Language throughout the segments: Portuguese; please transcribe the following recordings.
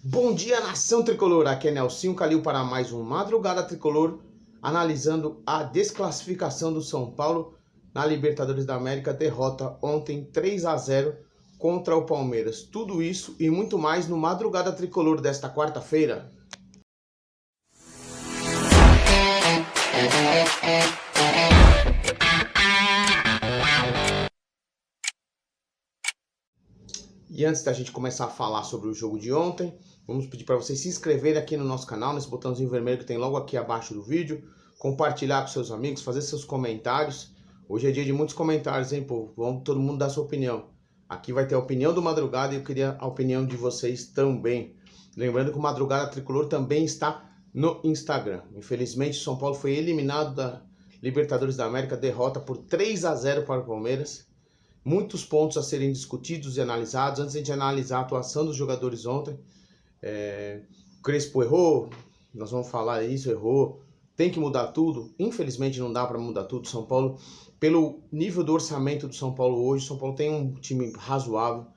Bom dia, nação tricolor, aqui é Nelsinho Calil para mais um Madrugada Tricolor, analisando a desclassificação do São Paulo na Libertadores da América, derrota ontem 3-0 contra o Palmeiras. Tudo isso e muito mais no Madrugada Tricolor desta quarta-feira. E antes da gente começar a falar sobre o jogo de ontem, vamos pedir para vocês se inscreverem aqui no nosso canal, nesse botãozinho vermelho que tem logo aqui abaixo do vídeo, compartilhar com seus amigos, fazer seus comentários. Hoje é dia de muitos comentários, hein, povo? Vamos todo mundo dar sua opinião. Aqui vai ter a opinião do Madrugada e eu queria a opinião de vocês também. Lembrando que o Madrugada Tricolor também está no Instagram. Infelizmente, o São Paulo foi eliminado da Libertadores da América, derrota por 3-0 para o Palmeiras. Muitos pontos a serem discutidos e analisados. Antes de a gente analisar a atuação dos jogadores ontem, o Crespo errou, nós vamos falar isso, errou, tem que mudar tudo. Infelizmente não dá para mudar tudo. São Paulo, pelo nível do orçamento do São Paulo hoje, São Paulo tem um time razoável,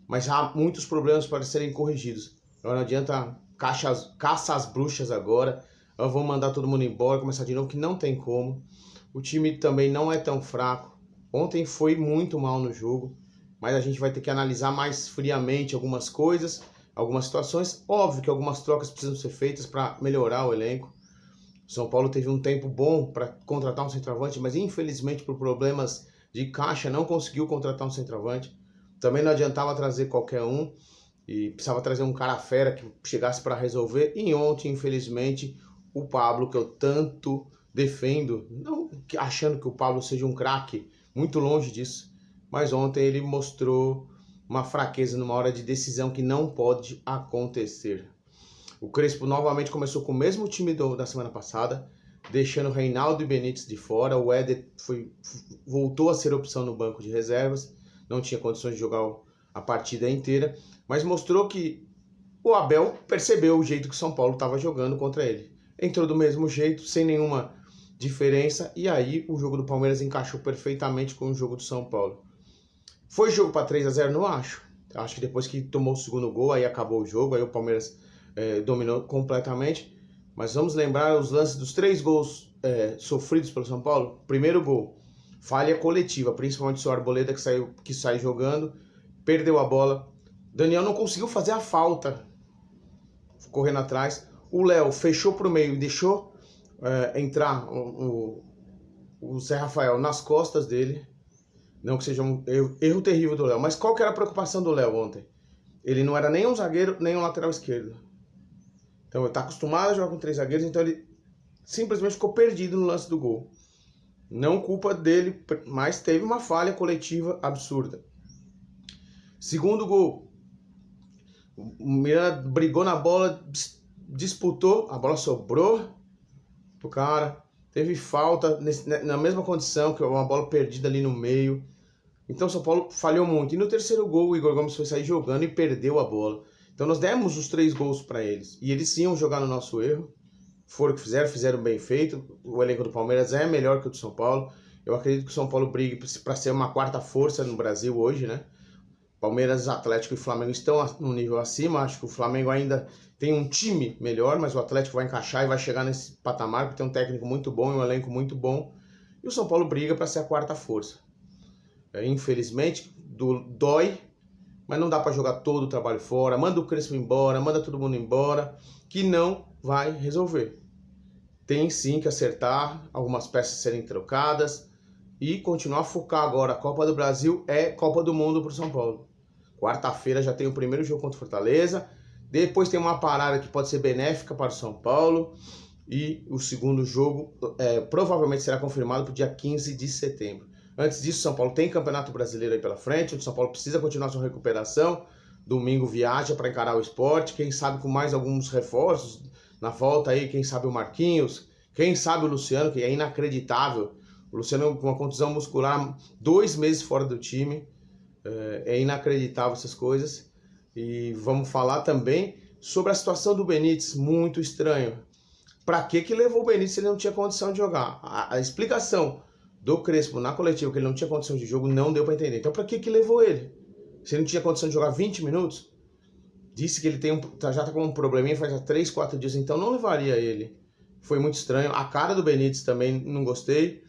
mas há muitos problemas para serem corrigidos. Não adianta caça às bruxas agora, vamos mandar todo mundo embora, começar de novo, que não tem como. O time também não é tão fraco. Ontem foi muito mal no jogo, mas a gente vai ter que analisar mais friamente algumas coisas, algumas situações. Óbvio que algumas trocas precisam ser feitas para melhorar o elenco. O São Paulo teve um tempo bom para contratar um centroavante, mas infelizmente por problemas de caixa não conseguiu contratar um centroavante. Também não adiantava trazer qualquer um e precisava trazer um cara fera que chegasse para resolver. E ontem, infelizmente, o Pablo, que eu tanto defendo, não achando que o Pablo seja um craque, muito longe disso, mas ontem ele mostrou uma fraqueza numa hora de decisão que não pode acontecer. O Crespo novamente começou com o mesmo time da semana passada, deixando o Reinaldo e Benítez de fora. O Éder voltou a ser opção no banco de reservas, não tinha condições de jogar a partida inteira, mas mostrou que o Abel percebeu o jeito que o São Paulo estava jogando contra ele. Entrou do mesmo jeito, sem nenhuma diferença, e aí o jogo do Palmeiras encaixou perfeitamente com o jogo do São Paulo. Foi jogo para 3-0? Não acho. Acho que depois que tomou o segundo gol, aí acabou o jogo, aí o Palmeiras dominou completamente. Mas vamos lembrar os lances dos 3 gols sofridos pelo São Paulo. Primeiro gol, falha coletiva, principalmente o seu Arboleda que sai jogando, perdeu a bola. Daniel não conseguiu fazer a falta, correndo atrás. O Léo fechou para o meio e deixou entrar o Zé Rafael nas costas dele. Não que seja um erro terrível do Léo, mas qual que era a preocupação do Léo ontem? Ele não era nem um zagueiro, nem um lateral esquerdo. Então ele está acostumado a jogar com 3 zagueiros, então ele simplesmente ficou perdido no lance do gol. Não culpa dele, mas teve uma falha coletiva absurda. Segundo gol, o Miranda brigou na bola, disputou, a bola sobrou pro cara, teve falta na mesma condição, que uma bola perdida ali no meio. Então o São Paulo falhou muito. E no terceiro gol o Igor Gomes foi sair jogando e perdeu a bola. Então nós demos os 3 gols para eles. E eles iam jogar no nosso erro. Foram o que fizeram bem feito. O elenco do Palmeiras é melhor que o do São Paulo. Eu acredito que o São Paulo brigue para ser uma quarta força no Brasil hoje, né? Palmeiras, Atlético e Flamengo estão no nível acima. Acho que o Flamengo ainda tem um time melhor, mas o Atlético vai encaixar e vai chegar nesse patamar, porque tem um técnico muito bom e um elenco muito bom. E o São Paulo briga para ser a quarta força. Infelizmente, dói, mas não dá para jogar todo o trabalho fora. Manda o Crespo embora, manda todo mundo embora, que não vai resolver. Tem sim que acertar, algumas peças serem trocadas e continuar a focar agora. A Copa do Brasil é Copa do Mundo para o São Paulo. Quarta-feira já tem o primeiro jogo contra o Fortaleza. Depois tem uma parada que pode ser benéfica para o São Paulo. E o segundo jogo provavelmente será confirmado para o dia 15 de setembro. Antes disso, o São Paulo tem Campeonato Brasileiro aí pela frente. O São Paulo precisa continuar sua recuperação. Domingo viaja para encarar o Sport. Quem sabe com mais alguns reforços na volta aí. Quem sabe o Marquinhos. Quem sabe o Luciano, que é inacreditável. O Luciano com uma contusão muscular, 2 meses fora do time. É inacreditável essas coisas. E vamos falar também sobre a situação do Benítez, muito estranho. Para que levou o Benítez se ele não tinha condição de jogar? A explicação do Crespo na coletiva que ele não tinha condição de jogo não deu para entender. Então para que levou ele? Se ele não tinha condição de jogar 20 minutos? Disse que ele já tá com um probleminha faz 3, 4 dias, então não levaria ele. Foi muito estranho. A cara do Benítez também não gostei.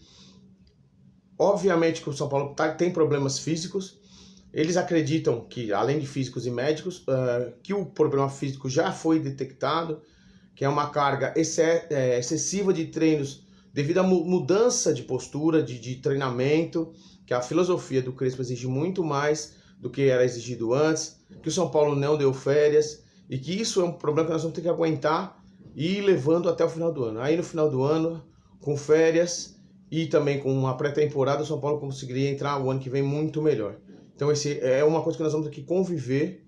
Obviamente que o São Paulo tem problemas físicos. Eles acreditam que, além de físicos e médicos, que o problema físico já foi detectado, que é uma carga excessiva de treinos devido à mudança de postura, de treinamento, que a filosofia do Crespo exige muito mais do que era exigido antes, que o São Paulo não deu férias, e que isso é um problema que nós vamos ter que aguentar e ir levando até o final do ano. Aí no final do ano, com férias e também com uma pré-temporada, o São Paulo conseguiria entrar o ano que vem muito melhor. Então esse é uma coisa que nós vamos ter que conviver,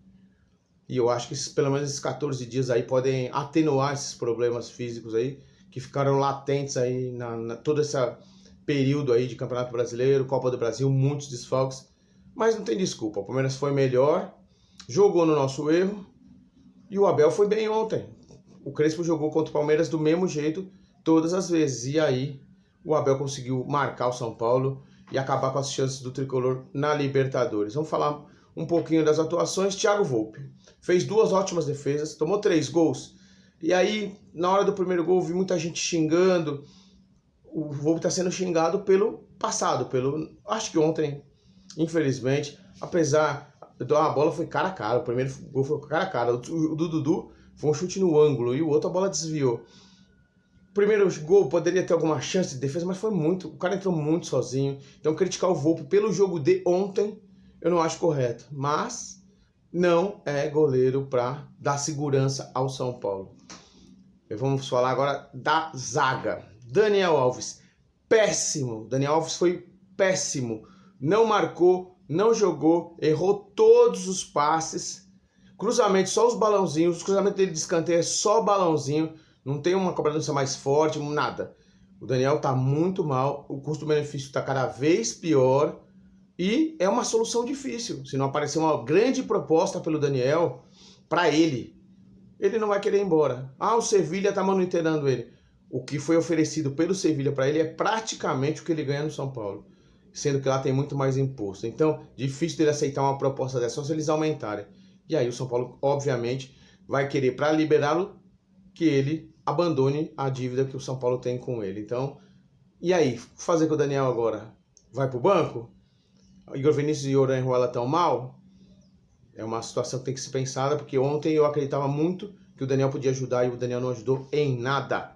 e eu acho que pelo menos esses 14 dias aí podem atenuar esses problemas físicos aí, que ficaram latentes aí todo esse período aí de Campeonato Brasileiro, Copa do Brasil, muitos desfalques, mas não tem desculpa. O Palmeiras foi melhor, jogou no nosso erro, e o Abel foi bem ontem. O Crespo jogou contra o Palmeiras do mesmo jeito todas as vezes, e aí o Abel conseguiu marcar o São Paulo e acabar com as chances do Tricolor na Libertadores. Vamos falar um pouquinho das atuações. Thiago Volpi fez 2 ótimas defesas, tomou 3 gols. E aí, na hora do primeiro gol, vi muita gente xingando. O Volpi está sendo xingado pelo passado, acho que ontem, infelizmente, apesar a bola foi cara a cara, o primeiro gol foi cara a cara. O do Dudu foi um chute no ângulo e o outro a bola desviou. O primeiro gol poderia ter alguma chance de defesa, mas foi muito. O cara entrou muito sozinho. Então criticar o Volpi pelo jogo de ontem eu não acho correto. Mas não é goleiro para dar segurança ao São Paulo. Vamos falar agora da zaga. Daniel Alves, péssimo. Daniel Alves foi péssimo. Não marcou, não jogou, errou todos os passes. Cruzamento, só os balãozinhos. O cruzamento dele de escanteio é só balãozinho. Não tem uma cobrança mais forte, nada. O Daniel tá muito mal, o custo-benefício tá cada vez pior e é uma solução difícil. Se não aparecer uma grande proposta pelo Daniel, para ele não vai querer ir embora. O Sevilha tá monitorando ele. O que foi oferecido pelo Sevilha para ele é praticamente o que ele ganha no São Paulo, sendo que lá tem muito mais imposto. Então, difícil dele aceitar uma proposta dessa, só se eles aumentarem. E aí o São Paulo, obviamente, vai querer, para liberá-lo, que ele abandone a dívida que o São Paulo tem com ele. Então, e aí? Fazer com o Daniel agora? Vai pro banco? Igor Vinícius e Orejuela tão mal? É uma situação que tem que ser pensada, porque ontem eu acreditava muito que o Daniel podia ajudar e o Daniel não ajudou em nada.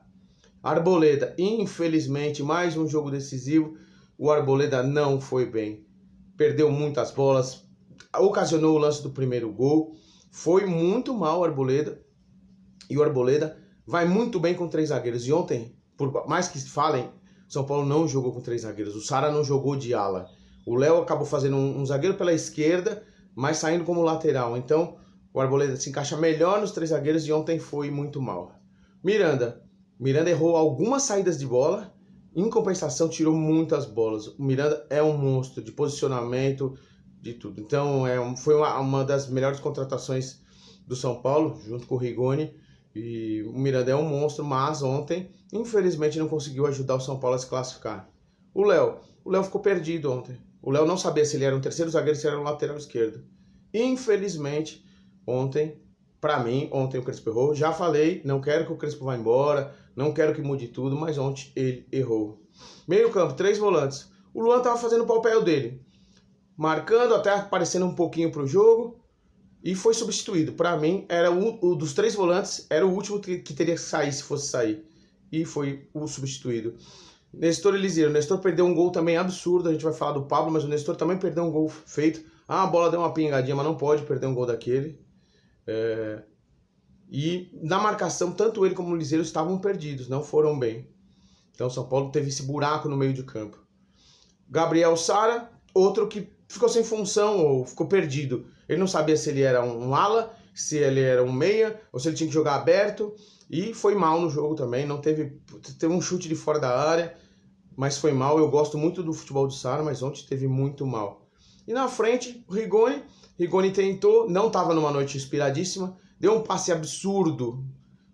Arboleda, infelizmente, mais um jogo decisivo, o Arboleda não foi bem. Perdeu muitas bolas, ocasionou o lance do primeiro gol, foi muito mal o Arboleda, e o Arboleda vai muito bem com 3 zagueiros. E ontem, por mais que falem, São Paulo não jogou com 3 zagueiros. O Sara não jogou de ala. O Léo acabou fazendo um zagueiro pela esquerda, mas saindo como lateral. Então, o Arboleda se encaixa melhor nos 3 zagueiros e ontem foi muito mal. Miranda errou algumas saídas de bola. Em compensação, tirou muitas bolas. O Miranda é um monstro de posicionamento, de tudo. Então, foi uma das melhores contratações do São Paulo, junto com o Rigoni. E o Miranda é um monstro, mas ontem, infelizmente, não conseguiu ajudar o São Paulo a se classificar. O Léo ficou perdido ontem. O Léo não sabia se ele era um terceiro zagueiro ou se era um lateral esquerdo. Infelizmente, ontem, para mim, ontem o Crespo errou. Já falei, não quero que o Crespo vá embora, não quero que mude tudo, mas ontem ele errou. Meio campo, 3 volantes. O Luan estava fazendo o papel dele, marcando, até aparecendo um pouquinho para o jogo. E foi substituído. Para mim, era o dos 3 volantes, era o último que teria que sair se fosse sair. E foi o substituído. Nestor e Liseiro. O Nestor perdeu um gol também absurdo. A gente vai falar do Pablo, mas o Nestor também perdeu um gol feito. A bola deu uma pingadinha, mas não pode perder um gol daquele. E na marcação, tanto ele como o Liseiro estavam perdidos, não foram bem. Então o São Paulo teve esse buraco no meio de campo. Gabriel Sara, outro que ficou sem função ou ficou perdido. Ele não sabia se ele era um ala, se ele era um meia, ou se ele tinha que jogar aberto. E foi mal no jogo também. Não teve um chute de fora da área, mas foi mal. Eu gosto muito do futebol do Sara, mas ontem teve muito mal. E na frente, o Rigoni. Rigoni tentou, não estava numa noite inspiradíssima. Deu um passe absurdo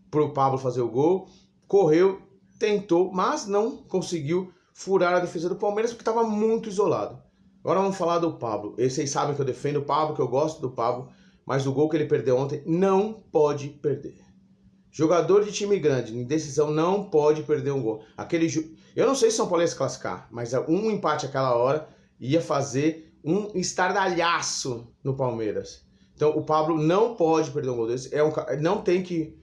para o Pablo fazer o gol. Correu, tentou, mas não conseguiu furar a defesa do Palmeiras porque estava muito isolado. Agora vamos falar do Pablo. Vocês sabem que eu defendo o Pablo, que eu gosto do Pablo, mas o gol que ele perdeu ontem não pode perder. Jogador de time grande, em decisão, não pode perder um gol. Eu não sei se São Paulo ia se classificar, mas um empate àquela hora ia fazer um estardalhaço no Palmeiras. Então o Pablo não pode perder um gol desse. Não tem que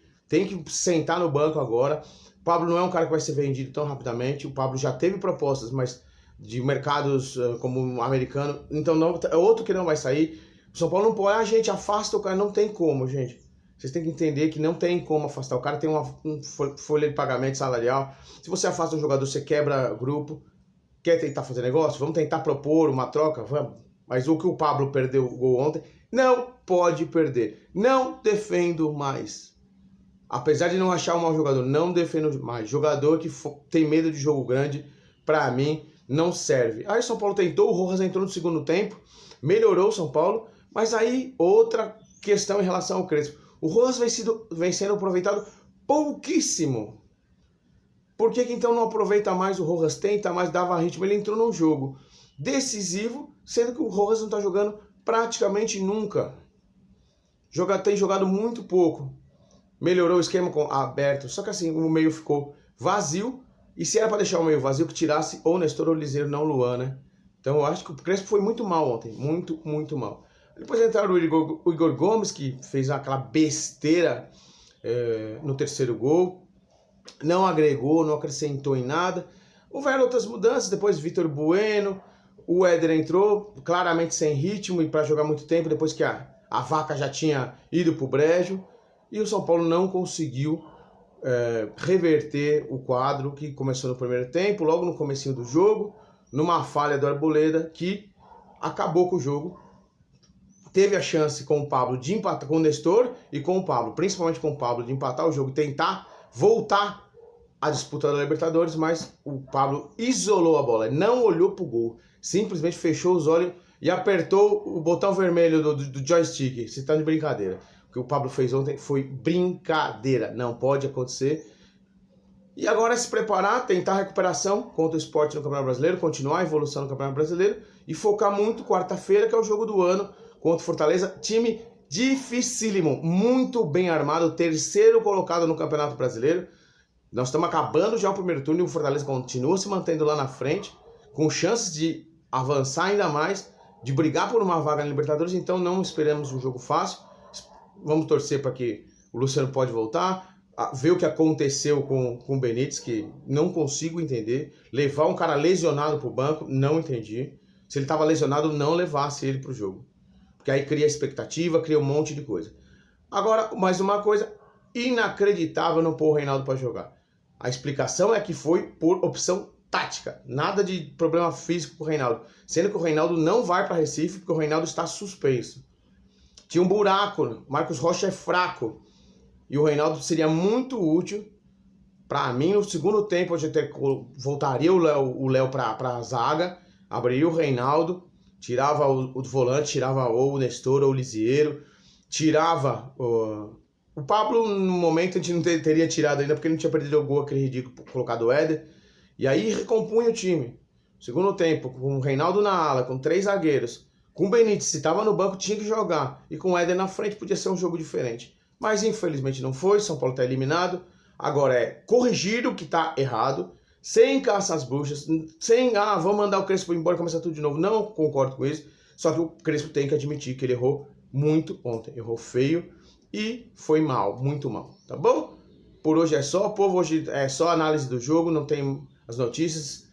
sentar no banco agora. O Pablo não é um cara que vai ser vendido tão rapidamente. O Pablo já teve propostas, mas de mercados como o americano. Então é outro que não vai sair. O São Paulo não pode. Gente, afasta o cara. Não tem como, gente. Vocês têm que entender que não tem como afastar. O cara tem uma folha de pagamento salarial. Se você afasta um jogador, você quebra grupo. Quer tentar fazer negócio? Vamos tentar propor uma troca? Vamos. Mas o que o Pablo perdeu o gol ontem, não pode perder. Não defendo mais. Apesar de não achar um mau jogador, não defendo mais. Jogador que tem medo de jogo grande, pra mim, não serve. Aí o São Paulo tentou, o Rojas entrou no segundo tempo, melhorou o São Paulo, mas aí outra questão em relação ao Crespo. O Rojas vem sendo aproveitado pouquíssimo. Por que então não aproveita mais o Rojas? Tenta mais, dava ritmo. Ele entrou num jogo decisivo, sendo que o Rojas não está jogando praticamente nunca. Tem jogado muito pouco. Melhorou o esquema aberto, só que assim, o meio ficou vazio. E se era para deixar o meio vazio, que tirasse ou Nestor ou Liseiro, não Luan, né? Então eu acho que o Crespo foi muito mal ontem. Muito, muito mal. Depois entraram o Igor Gomes, que fez aquela besteira no terceiro gol. Não agregou, não acrescentou em nada. Houveram outras mudanças, depois Vitor Bueno, o Éder entrou, claramente sem ritmo e para jogar muito tempo, depois que a vaca já tinha ido pro brejo. E o São Paulo não conseguiu reverter o quadro que começou no primeiro tempo, logo no comecinho do jogo, numa falha do Arboleda, que acabou com o jogo. Teve a chance com o Pablo de empatar, com o Nestor e com o Pablo, principalmente com o Pablo, de empatar o jogo e tentar voltar à disputa da Libertadores, mas o Pablo isolou a bola, não olhou pro gol, simplesmente fechou os olhos e apertou o botão vermelho do joystick. Você tá de brincadeira. O que o Pablo fez ontem foi brincadeira, não pode acontecer. E agora é se preparar, tentar a recuperação contra o Sport no Campeonato Brasileiro, continuar a evolução no Campeonato Brasileiro e focar muito quarta-feira, que é o jogo do ano, contra o Fortaleza, time dificílimo, muito bem armado, terceiro colocado no Campeonato Brasileiro. Nós estamos acabando já o primeiro turno e o Fortaleza continua se mantendo lá na frente, com chances de avançar ainda mais, de brigar por uma vaga na Libertadores, então não esperamos um jogo fácil. Vamos torcer para que o Luciano pode voltar, ver o que aconteceu com o Benítez, que não consigo entender. Levar um cara lesionado para o banco, não entendi. Se ele estava lesionado, não levasse ele para o jogo. Porque aí cria expectativa, cria um monte de coisa. Agora, mais uma coisa inacreditável não pôr o Reinaldo para jogar. A explicação é que foi por opção tática. Nada de problema físico pro Reinaldo. Sendo que o Reinaldo não vai para Recife porque o Reinaldo está suspenso. Tinha um buraco, Marcos Rocha é fraco. E o Reinaldo seria muito útil para mim no segundo tempo. Voltaria o Léo para a zaga, abriria o Reinaldo, tirava o volante, tirava ou o Nestor ou o Liseiro, tirava o Pablo. No momento a gente não teria tirado ainda porque ele não tinha perdido o gol, aquele ridículo colocado o Éder. E aí recompunha o time. Segundo tempo, com o Reinaldo na ala, com 3 zagueiros, com o Benítez, se estava no banco tinha que jogar, e com o Éder na frente podia ser um jogo diferente. Mas infelizmente não foi, São Paulo está eliminado. Agora é corrigir o que está errado, sem caça às bruxas, sem, vamos mandar o Crespo embora e começar tudo de novo. Não concordo com isso, só que o Crespo tem que admitir que ele errou muito ontem, errou feio e foi mal, muito mal, tá bom? Por hoje é só, povo, hoje é só análise do jogo, não tem as notícias.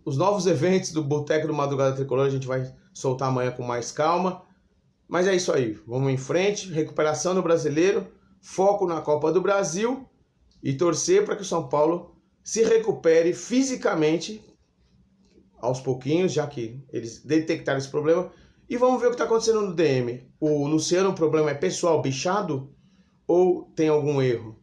Os novos eventos do Boteco do Madrugada Tricolor a gente vai soltar amanhã com mais calma. Mas é isso aí, vamos em frente, recuperação do Brasileiro, foco na Copa do Brasil e torcer para que o São Paulo se recupere fisicamente aos pouquinhos, já que eles detectaram esse problema. E vamos ver o que está acontecendo no DM. O Luciano, o problema é pessoal, bichado, ou tem algum erro?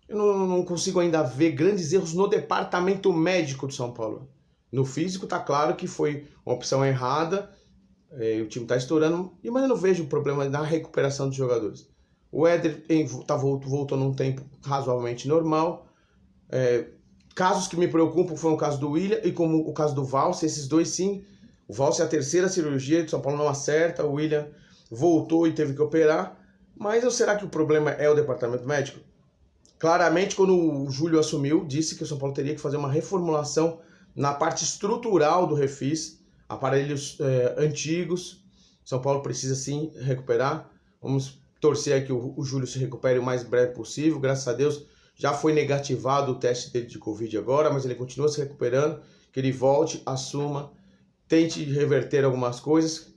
Eu não consigo ainda ver grandes erros no departamento médico do São Paulo. No físico está claro que foi uma opção errada, o time está estourando, mas eu não vejo problema na recuperação dos jogadores. O Éder voltou num tempo razoavelmente normal. Casos que me preocupam foi o caso do William e como o caso do Valse, esses dois sim. O Valse é a terceira cirurgia, o São Paulo não acerta, o William voltou e teve que operar. Mas ou será que o problema é o departamento médico? Claramente, quando o Júlio assumiu, disse que o São Paulo teria que fazer uma reformulação na parte estrutural do Refis, aparelhos antigos. São Paulo precisa sim recuperar. Vamos torcer aí que o Júlio se recupere o mais breve possível. Graças a Deus já foi negativado o teste dele de Covid agora, mas ele continua se recuperando. Que ele volte, assuma, tente reverter algumas coisas.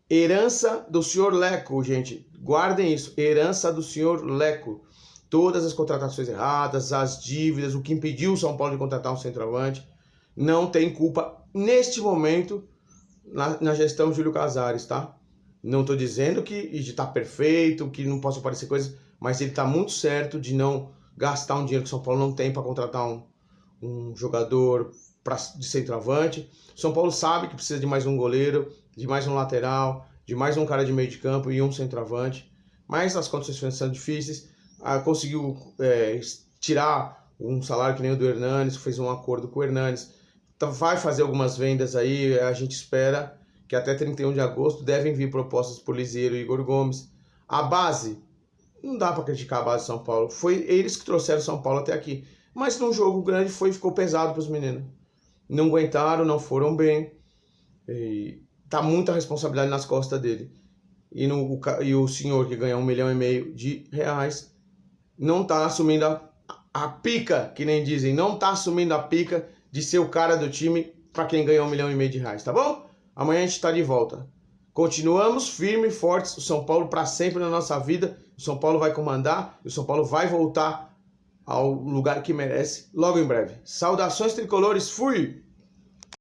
Herança do senhor Leco, gente. Guardem isso. Herança do senhor Leco. Todas as contratações erradas, as dívidas, o que impediu o São Paulo de contratar um centroavante, não tem culpa neste momento na gestão de Júlio Casares, tá? Não estou dizendo que está perfeito, que não possa aparecer coisas, mas ele está muito certo de não gastar um dinheiro que o São Paulo não tem para contratar um jogador de centroavante. O São Paulo sabe que precisa de mais um goleiro, de mais um lateral, de mais um cara de meio de campo e um centroavante. Mas as condições são difíceis. Conseguiu tirar um salário que nem o do Hernanes, fez um acordo com o Hernanes. Então vai fazer algumas vendas aí, a gente espera que até 31 de agosto devem vir propostas por Liseiro e Igor Gomes. A base, não dá para criticar a base de São Paulo, foi eles que trouxeram São Paulo até aqui. Mas num jogo grande ficou pesado para os meninos. Não aguentaram, não foram bem. Tá muita responsabilidade nas costas dele. E o senhor que ganha 1,5 milhão de reais não tá assumindo a pica, que nem dizem, não tá assumindo a pica de ser o cara do time para quem ganhou 1,5 milhão de reais, tá bom? Amanhã a gente tá de volta. Continuamos firmes e fortes, o São Paulo para sempre na nossa vida, o São Paulo vai comandar, o São Paulo vai voltar ao lugar que merece logo em breve. Saudações tricolores, fui!